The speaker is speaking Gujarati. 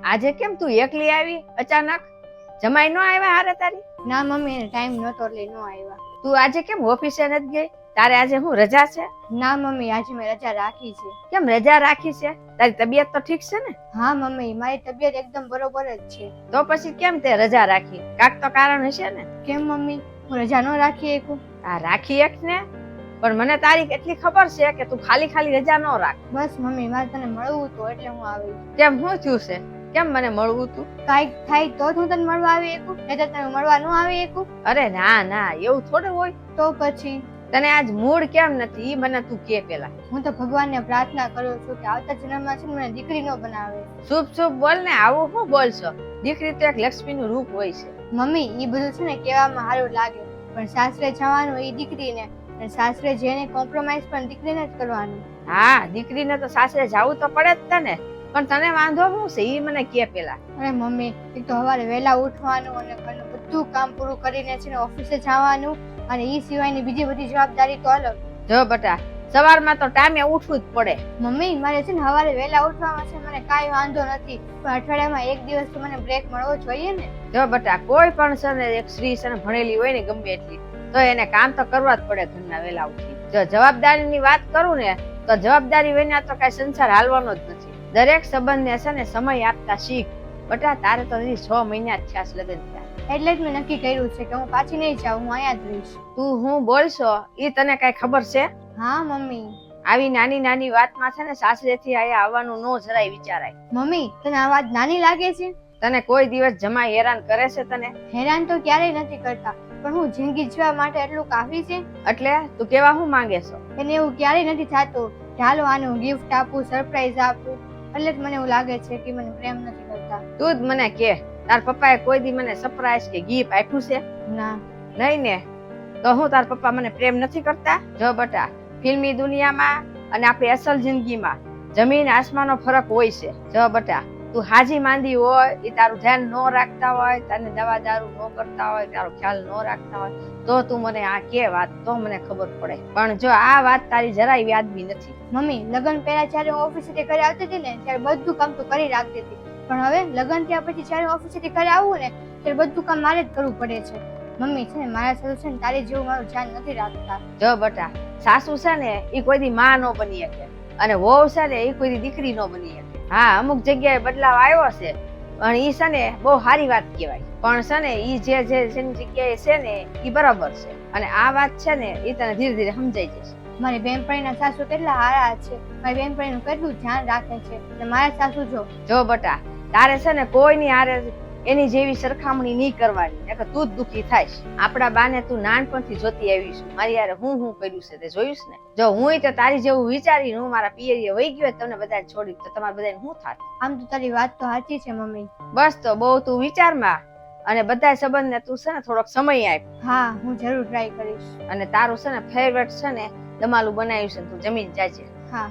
આજે કેમ તું એકલી આવી અચાનક? જમાઈ નો આવ્યા હારે તારી? ના મમ્મી, ટાઈમ નહોતો એટલે નો આવ્યા. તું આજે કેમ ઓફિસે નથી ગઈ? તારે આજે હું રજા છે? ના મમ્મી, આજે મેં રજા રાખી છે. કેમ રજા રાખી છે? તારી તબિયત તો ઠીક છે ને? હા મમ્મી, મારી તબિયત એકદમ બરોબર જ છે. તો પછી કેમ તે રજા રાખી? કાક તો કારણ હશે ને? કેમ મમ્મી, હું રજા ન રાખી શકું? આ રાખી એક ને, પણ મને તારી એટલી ખબર છે કે તું ખાલી ખાલી રજા ન રાખ. બસ મમ્મી, મારે તને મળવું હતું એટલે હું આવી. કેમ શું થયું છે? કેમ મને મળવું તું? કાંઈક થાય તો જ હું તને મળવા આવી શકું, નહીંતર તને મળવા ન આવી શકું. અરે ના ના, એવું થોડું હોય. તો પછી તને આજ મૂડ કેમ નથી ઈ મને તું કે પેલા. હું તો ભગવાનને પ્રાર્થના કરું છું કે આવતા જન્મમાં છે ને મને દીકરી ન બનાવે. શુભ શુભ બોલ ને, આવું શું બોલશો? દીકરી તો એક લક્ષ્મીનું રૂપ હોય છે. મમ્મી, ઈ બધું છે ને કહેવામાં સારું લાગે, પણ સાસરે જવાનું ઈ દીકરીને, અને સાસરે જઈને કોમ્પ્રોમાઇઝ પણ દીકરીને જ કરવાનું. હા, દીકરીને તો સાસરે જવું તો પડે જ તને, પણ તને વાંધો શું છે ઈ મને કે પેલા. અરે મમ્મી, એક તો સવારે વહેલા ઉઠવાનું અને ઘરનું બધું કામ પૂરું કરીને છે ને ઓફિસે જવાનું, અને ઈ સિવાયની બીજી બધી જવાબદારી તો અલગ. જો બટા, સવારમાં તો ટાઈમે ઉઠવું જ પડે. મમ્મી, મારે છે ને સવારે વહેલા ઉઠવામાં છે મને કાંઈ વાંધો નથી, પણ અઠવાડિયામાં એક દિવસ તો મને બ્રેક મળવો જોઈએ ને. જો બટા, કોઈ પણ છે ને એક સ્ત્રી છે ને ભણેલી હોય ને ગમે એટલી, તો એને કામ તો કરવા જ પડે ઘરના વહેલા ઉઠી. જો જવાબદારીની વાત કરું ને, તો જવાબદારી વિના તો કઈ સંસાર હાલવાનો જ નથી. દરેક સંબંધને છે ને સમય આપતા શીખ. બટા, તારે તો હજી 6 મહિના જ થયા છે લગ્ન થયા. એટલે જ મેં નક્કી કર્યું છે કે હું પાછી નહીં જાઉં, હું અહીંયા જ રહીશ. તું હું બોલશો ઈ તને કઈ ખબર છે? હા મમ્મી. આવી નાની નાની વાતમાં છે ને સાસરેથી આયા આવવાનું નો જરાય વિચારાય. મમ્મી, તને આ વાત નાની લાગે છે? તને કોઈ દિવસ જમાઈ હેરાન કરે છે તને? હેરાન તો ક્યારેય નથી કરતા, પણ હું જિંદગી જીવવા માટે એટલું કાફી છે. એટલે તું કેવા હું માંગે છો? એને એવું ક્યારેય નથી થતું કે હાલો આનું ગિફ્ટ આપું, સરપ્રાઈઝ આપું, એટલે જ મને એવું લાગે છે કે મને પ્રેમ નથી કરતા. તું જ મને કે, તાર પપ્પાએ કોઈ દી મને સરપ્રાઈઝ કે ગિફ્ટ આપ્યું છે? ના. નહીં ને, તો હું તાર પપ્પા મને પ્રેમ નથી કરતા? જો બટા, ફિલ્મી દુનિયામાં અને આપણી અસલ જિંદગીમાં જમીન આસમાનનો ફરક હોય છે. જો બટા, તું હાજી માંદી હોય, એ તારું ધ્યાન ન રાખતા હોય, તને દવા દારૂ ન કરતા હોય, તારો ખ્યાલ ન રાખતા હોય, તો તું મને આ કે વાત, તો મને ખબર પડે. પણ જો આ વાત તારી જરાય વ્યાજબી નથી. મમ્મી, લગ્ન પહેલા જ્યારે હું ઓફિસેથી ઘરે આવતી હતી ને ત્યારે બધું કામ તો કરી રાખતી હતી, પણ હવે લગ્ન થયા પછી જ્યારે ઓફિસેથી ઘરે આવું ને ત્યારે બધું કામ મારે જ કરવું પડે છે. મમ્મી, છે ને મારા સાસુ છે ને તારી જેવું મારું ધ્યાન નથી રાખતા. જો બટા, સાસુ છે ને એ કોઈ દી માં ન બની શકે, અને વહુ છે ને એ કોઈ દી દીકરી ન બની શકે. હા, અમુક જગ્યાએ બદલાવ આવ્યો છે, પણ ઈ છે ને બહુ સારી વાત કહેવાય. પણ છે ને ઈ જે જેની જગ્યાએ છે ને ઈ બરાબર છે, અને આ વાત છે ને ઈ તને ધીરે ધીરે સમજાઈ જશે. મારી બેનપણીના સાસુ કેટલા સારા છે, મારી બેનપણીનું કેટલું ધ્યાન રાખે છે, અને મારા સાસુ જો બટા, તારે છે ને કોઈની હારે એની જેવી સરખામણી નહીં કરવાની, નકર તું જ દુખી થાઈશ. આપણા બાને તું નાનપણથી જોતી આવી છું, મારી યારે હું કર્યું છે તે જોયું છે ને. જો હું તો તારી જેવું વિચારીને હું મારા પિયરીએ વહી ગયો, તમને બધાને છોડી, તો તમારે બધાને શું થાત? આમ તો તારી વાત તો સાચી છે મમ્મી. બસ તો બહુ તું વિચારમાં, અને બધા સંબંધને તું છે ને થોડોક સમય આપ. હા, હું જરૂર ટ્રાય કરીશ. અને તારું છે ને ફેવરેટ છે ને દમાલું બનાવ્યું છે, તું જમીન જાજે. હા.